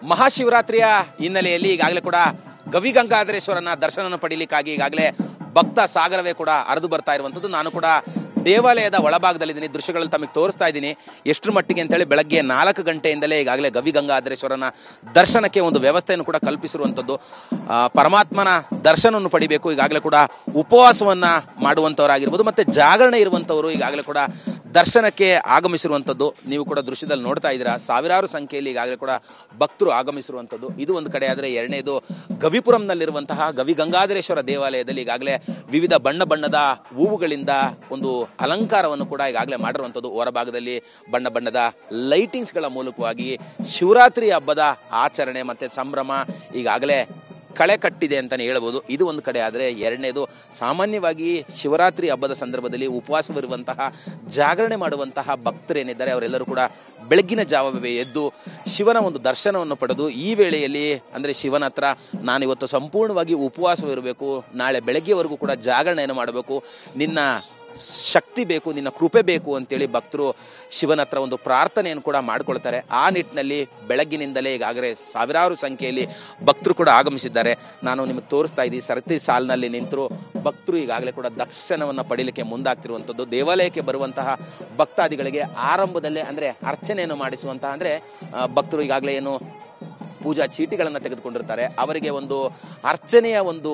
ಮಹಾಶಿವರಾತ್ರಿಯ ಹಿನ್ನೆಲೆಯಲ್ಲಿ ಈಗಾಗಲೇ ಕೂಡ ಗವಿಗಂಗಾಧರೇಶ್ವರನ ದರ್ಶನ ಪಡೀಲಿಕ್ಕಾಗಿ ಈಗಾಗಲೇ ಭಕ್ತ ಸಾಗರವೇ ಕೂಡ ಹರಿದು ಬರ್ತಾ ಇರುವಂಥದ್ದು. ನಾನು ಕೂಡ ದೇವಾಲಯದ ಒಳಭಾಗದಲ್ಲಿದ್ದೀನಿ, ದೃಶ್ಯಗಳಲ್ಲಿ ತಮಗೆ ತೋರಿಸ್ತಾ ಇದ್ದೀನಿ. ಎಷ್ಟರ ಮಟ್ಟಿಗೆ ಅಂತೇಳಿ ಬೆಳಗ್ಗೆ 4 ಗಂಟೆಯಿಂದಲೇ ಈಗಾಗಲೇ ಗವಿಗಂಗಾಧರೇಶ್ವರನ ದರ್ಶನಕ್ಕೆ ಒಂದು ವ್ಯವಸ್ಥೆಯನ್ನು ಕೂಡ ಕಲ್ಪಿಸಿರುವಂಥದ್ದು. ಪರಮಾತ್ಮನ ದರ್ಶನವನ್ನು ಪಡಿಬೇಕು, ಈಗಾಗಲೇ ಕೂಡ ಉಪವಾಸವನ್ನು ಮಾಡುವಂಥವರಾಗಿರ್ಬೋದು ಮತ್ತು ಜಾಗರಣೆ ಇರುವಂಥವರು ಈಗಾಗಲೇ ಕೂಡ ದರ್ಶನಕ್ಕೆ ಆಗಮಿಸಿರುವಂಥದ್ದು. ನೀವು ಕೂಡ ದೃಶ್ಯದಲ್ಲಿ ನೋಡ್ತಾ ಇದ್ದೀರಾ, ಸಾವಿರಾರು ಸಂಖ್ಯೆಯಲ್ಲಿ ಈಗಾಗಲೇ ಕೂಡ ಭಕ್ತರು ಆಗಮಿಸಿರುವಂಥದ್ದು. ಇದು ಒಂದು ಕಡೆ ಆದರೆ, ಎರಡನೇದು ಗವಿಪುರಂನಲ್ಲಿರುವಂತಹ ಗವಿಗಂಗಾಧರೇಶ್ವರ ದೇವಾಲಯದಲ್ಲಿ ಈಗಾಗಲೇ ವಿವಿಧ ಬಣ್ಣ ಬಣ್ಣದ ಹೂವುಗಳಿಂದ ಒಂದು ಅಲಂಕಾರವನ್ನು ಕೂಡ ಈಗಾಗಲೇ ಮಾಡಿರುವಂಥದ್ದು. ಹೊರಭಾಗದಲ್ಲಿ ಬಣ್ಣ ಬಣ್ಣದ ಲೈಟಿಂಗ್ಸ್ಗಳ ಮೂಲಕವಾಗಿ ಶಿವರಾತ್ರಿ ಹಬ್ಬದ ಆಚರಣೆ ಮತ್ತು ಸಂಭ್ರಮ ಈಗಾಗಲೇ ಕಳೆ ಕಟ್ಟಿದೆ ಅಂತಲೇ ಹೇಳ್ಬೋದು. ಇದು ಒಂದು ಕಡೆ ಆದರೆ, ಎರಡನೇದು ಸಾಮಾನ್ಯವಾಗಿ ಶಿವರಾತ್ರಿ ಹಬ್ಬದ ಸಂದರ್ಭದಲ್ಲಿ ಉಪವಾಸವಿರುವಂತಹ ಜಾಗರಣೆ ಮಾಡುವಂತಹ ಭಕ್ತರೇನಿದ್ದಾರೆ ಅವರೆಲ್ಲರೂ ಕೂಡ ಬೆಳಗ್ಗಿನ ಜಾವವೇ ಎದ್ದು ಶಿವನ ಒಂದು ದರ್ಶನವನ್ನು ಪಡೆದು ಈ ವೇಳೆಯಲ್ಲಿ ಅಂದರೆ ಶಿವನ ಹತ್ರ ನಾನಿವತ್ತು ಸಂಪೂರ್ಣವಾಗಿ ಉಪವಾಸವಿರಬೇಕು, ನಾಳೆ ಬೆಳಗ್ಗೆವರೆಗೂ ಕೂಡ ಜಾಗರಣೆಯನ್ನು ಮಾಡಬೇಕು, ನಿನ್ನ ಶಕ್ತಿ ಬೇಕು, ನಿನ್ನ ಕೃಪೆ ಬೇಕು ಅಂತೇಳಿ ಭಕ್ತರು ಶಿವನ ಹತ್ರ ಒಂದು ಪ್ರಾರ್ಥನೆಯನ್ನು ಕೂಡ ಮಾಡಿಕೊಳ್ತಾರೆ. ಆ ನಿಟ್ಟಿನಲ್ಲಿ ಬೆಳಗ್ಗಿನಿಂದಲೇ ಈಗಾಗಲೇ ಸಾವಿರಾರು ಸಂಖ್ಯೆಯಲ್ಲಿ ಭಕ್ತರು ಕೂಡ ಆಗಮಿಸಿದ್ದಾರೆ. ನಾನು ನಿಮಗೆ ತೋರಿಸ್ತಾ ಇದ್ದೀನಿ, ಸರತಿ ಸಾಲಿನಲ್ಲಿ ನಿಂತರು ಭಕ್ತರು ಈಗಾಗಲೇ ಕೂಡ ದರ್ಶನವನ್ನು ಪಡೀಲಿಕ್ಕೆ ಮುಂದಾಗ್ತಿರುವಂಥದ್ದು. ದೇವಾಲಯಕ್ಕೆ ಬರುವಂತಹ ಭಕ್ತಾದಿಗಳಿಗೆ ಆರಂಭದಲ್ಲೇ ಅಂದರೆ ಅರ್ಚನೆಯನ್ನು ಮಾಡಿಸುವಂತಹ ಅಂದರೆ ಭಕ್ತರು ಈಗಾಗಲೇ ಏನು ಪೂಜಾ ಚೀಟಿಗಳನ್ನು ತೆಗೆದುಕೊಂಡಿರ್ತಾರೆ, ಅವರಿಗೆ ಒಂದು ಅರ್ಚನೆಯ ಒಂದು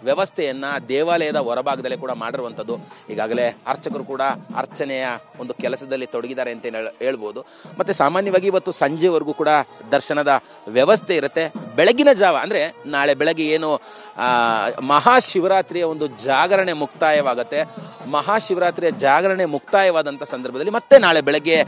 ವ್ಯವಸ್ಥೆಯನ್ನು ದೇವಾಲಯದ ಹೊರಭಾಗದಲ್ಲೇ ಕೂಡ ಮಾಡಿರುವಂಥದ್ದು. ಈಗಾಗಲೇ ಅರ್ಚಕರು ಕೂಡ ಅರ್ಚನೆಯ ಒಂದು ಕೆಲಸದಲ್ಲಿ ತೊಡಗಿದ್ದಾರೆ ಅಂತ ಹೇಳ್ಬೋದು. ಮತ್ತು ಸಾಮಾನ್ಯವಾಗಿ ಇವತ್ತು ಸಂಜೆವರೆಗೂ ಕೂಡ ದರ್ಶನದ ವ್ಯವಸ್ಥೆ ಇರುತ್ತೆ. ಬೆಳಗಿನ ಜಾವ ಅಂದರೆ ನಾಳೆ ಬೆಳಗ್ಗೆ ಏನು ಮಹಾಶಿವರಾತ್ರಿಯ ಒಂದು ಜಾಗರಣೆ ಮುಕ್ತಾಯವಾಗುತ್ತೆ. ಮಹಾಶಿವರಾತ್ರಿಯ ಜಾಗರಣೆ ಮುಕ್ತಾಯವಾದಂಥ ಸಂದರ್ಭದಲ್ಲಿ ಮತ್ತೆ ನಾಳೆ ಬೆಳಗ್ಗೆ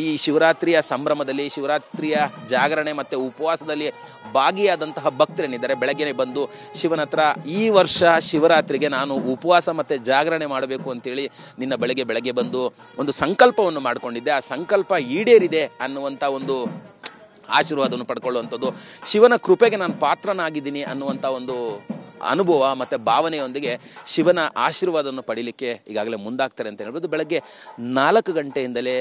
ಈ ಶಿವರಾತ್ರಿಯ ಸಂಭ್ರಮದಲ್ಲಿ, ಶಿವರಾತ್ರಿಯ ಜಾಗರಣೆ ಮತ್ತು ಉಪವಾಸದಲ್ಲಿ ಭಾಗಿಯಾದಂತಹ ಭಕ್ತರೇನಿದ್ದಾರೆ ಬೆಳಗ್ಗೆನೆ ಬಂದು ಶಿವನ ಹತ್ರ ಈ ವರ್ಷ ಶಿವರಾತ್ರಿಗೆ ನಾನು ಉಪವಾಸ ಮತ್ತು ಜಾಗರಣೆ ಮಾಡಬೇಕು ಅಂತೇಳಿ ನಿನ್ನ ಬೆಳಗ್ಗೆ ಬಂದು ಒಂದು ಸಂಕಲ್ಪವನ್ನು ಮಾಡಿಕೊಂಡಿದ್ದೆ, ಆ ಸಂಕಲ್ಪ ಈಡೇರಿದೆ ಅನ್ನುವಂಥ ಒಂದು ಆಶೀರ್ವಾದವನ್ನು ಪಡ್ಕೊಳ್ಳುವಂಥದ್ದು, ಶಿವನ ಕೃಪೆಗೆ ನಾನು ಪಾತ್ರನಾಗಿದ್ದೀನಿ ಅನ್ನುವಂಥ ಒಂದು ಅನುಭವ ಮತ್ತು ಭಾವನೆಯೊಂದಿಗೆ ಶಿವನ ಆಶೀರ್ವಾದವನ್ನು ಪಡೀಲಿಕ್ಕೆ ಈಗಾಗಲೇ ಮುಂದಾಗ್ತಾರೆ ಅಂತ ಹೇಳ್ಬೋದು. ಬೆಳಗ್ಗೆ 4 ಗಂಟೆಯಿಂದಲೇ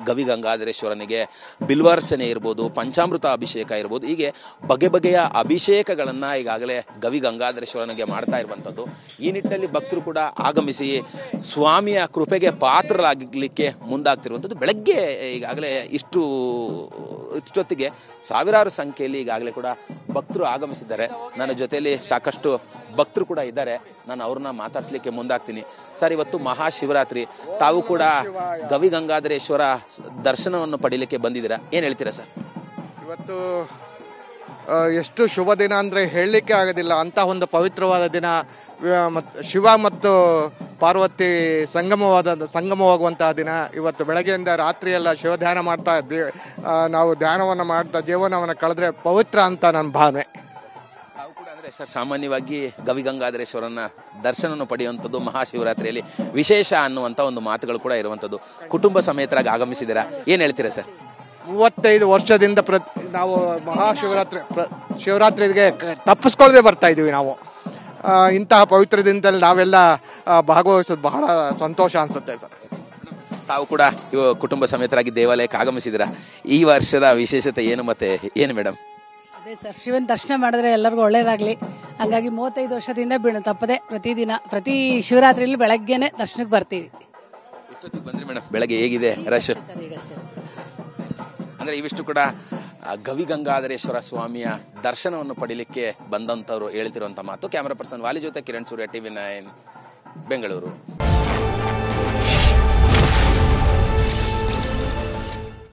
ಗವಿಗಂಗಾಧರೇಶ್ವರನಿಗೆ ಬಿಲ್ವಾರ್ಚನೆ ಇರ್ಬೋದು, ಪಂಚಾಮೃತ ಅಭಿಷೇಕ ಇರ್ಬೋದು, ಹೀಗೆ ಬಗೆಯ ಅಭಿಷೇಕಗಳನ್ನು ಈಗಾಗಲೇ ಗವಿಗಂಗಾಧರೇಶ್ವರನಿಗೆ ಮಾಡ್ತಾ ಇರುವಂಥದ್ದು. ಈ ನಿಟ್ಟಿನಲ್ಲಿ ಭಕ್ತರು ಕೂಡ ಆಗಮಿಸಿ ಸ್ವಾಮಿಯ ಕೃಪೆಗೆ ಪಾತ್ರರಾಗಲಿಕ್ಕೆ ಮುಂದಾಗ್ತಿರುವಂಥದ್ದು. ಬೆಳಗ್ಗೆ ಈಗಾಗಲೇ ಇಷ್ಟೊತ್ತಿಗೆ ಸಾವಿರಾರು ಸಂಖ್ಯೆಯಲ್ಲಿ ಈಗಾಗಲೇ ಕೂಡ ಭಕ್ತರು ಆಗಮಿಸಿದ್ದಾರೆ. ನನ್ನ ಜೊತೆಯಲ್ಲಿ ಸಾಕಷ್ಟು ಭಕ್ತರು ಕೂಡ ಇದ್ದಾರೆ, ನಾನು ಅವ್ರನ್ನ ಮಾತಾಡ್ಸಲಿಕ್ಕೆ ಮುಂದಾಗ್ತೀನಿ. ಸರ್, ಇವತ್ತು ಮಹಾಶಿವರಾತ್ರಿ, ತಾವು ಕೂಡ ಗವಿಗಂಗಾಧರೇಶ್ವರ ದರ್ಶನವನ್ನು ಪಡೀಲಿಕ್ಕೆ ಬಂದಿದ್ದೀರಾ, ಏನು ಹೇಳ್ತೀರಾ ಸರ್? ಇವತ್ತು ಎಷ್ಟು ಶುಭ ದಿನ ಅಂದರೆ ಹೇಳಲಿಕ್ಕೆ ಆಗೋದಿಲ್ಲ, ಅಂಥ ಒಂದು ಪವಿತ್ರವಾದ ದಿನ. ಮತ್ತು ಶಿವ ಮತ್ತು ಪಾರ್ವತಿ ಸಂಗಮವಾಗುವಂತಹ ದಿನ. ಇವತ್ತು ಬೆಳಗ್ಗೆಯಿಂದ ರಾತ್ರಿಯೆಲ್ಲ ಶಿವ ಧ್ಯಾನ ಮಾಡ್ತಾ ನಾವು ಧ್ಯಾನವನ್ನು ಮಾಡ್ತಾ ಜೀವನವನ್ನು ಕಳೆದ್ರೆ ಪವಿತ್ರ ಅಂತ ನನ್ನ ಭಾವನೆ. ಸರ್, ಸಾಮಾನ್ಯವಾಗಿ ಗವಿಗಂಗಾಧರೇಶ್ವರನ ದರ್ಶನವನ್ನು ಪಡೆಯುವಂಥದ್ದು ಮಹಾಶಿವರಾತ್ರಿಯಲ್ಲಿ ವಿಶೇಷ ಅನ್ನುವಂಥ ಒಂದು ಮಾತುಗಳು ಕೂಡ ಇರುವಂಥದ್ದು. ಕುಟುಂಬ ಸಮೇತರಾಗಿ ಆಗಮಿಸಿದ್ದೀರಾ, ಏನು ಹೇಳ್ತೀರಾ ಸರ್? 35 ವರ್ಷದಿಂದ ನಾವು ಶಿವರಾತ್ರಿಗೆ ತಪ್ಪಿಸ್ಕೊಳ್ಳದೆ ಬರ್ತಾ ಇದ್ದೀವಿ. ನಾವು ಇಂತಹ ಪವಿತ್ರ ದಿನದಲ್ಲಿ ನಾವೆಲ್ಲ ಭಾಗವಹಿಸೋದು ಬಹಳ ಸಂತೋಷ ಅನಿಸುತ್ತೆ ಸರ್. ತಾವು ಕೂಡ ಕುಟುಂಬ ಸಮೇತರಾಗಿ ದೇವಾಲಯಕ್ಕೆ ಆಗಮಿಸಿದ್ದೀರಾ, ಈ ವರ್ಷದ ವಿಶೇಷತೆ ಏನು ಮತ್ತೆ ಏನು ಮೇಡಮ್? ಅದೇ ಸರ್, ಶಿವನ ದರ್ಶನ ಮಾಡಿದ್ರೆ ಎಲ್ಲರಿಗೂ ಒಳ್ಳೇದಾಗಲಿ, ಹಂಗಾಗಿ 35 ವರ್ಷದಿಂದ ತಪ್ಪದೆ ಪ್ರತಿ ಶಿವರಾತ್ರಿಯಲ್ಲಿ ಬೆಳಗ್ಗೆನೆ ದರ್ಶನಕ್ಕೆ ಬರ್ತೀವಿ. ಎಷ್ಟೊತ್ತಿಗೆ ಬಂದ್ರಿ ಮೇಡಮ್? ಬೆಳಗ್ಗೆ ಹೇಗಿದೆ ರಶ್? ಅಂದರೆ ಇವಿಷ್ಟು ಕೂಡ ಗವಿಗಂಗಾಧರೇಶ್ವರ ಸ್ವಾಮಿಯ ದರ್ಶನವನ್ನು ಪಡೀಲಿಕ್ಕೆ ಬಂದಂಥವ್ರು ಹೇಳ್ತಿರುವಂಥ ಮಾತು. ಕ್ಯಾಮರಾ ಪರ್ಸನ್ ವಾಲಿ ಜೊತೆ ಕಿರಣ್ ಸೂರ್ಯ, TV9 ಬೆಂಗಳೂರು.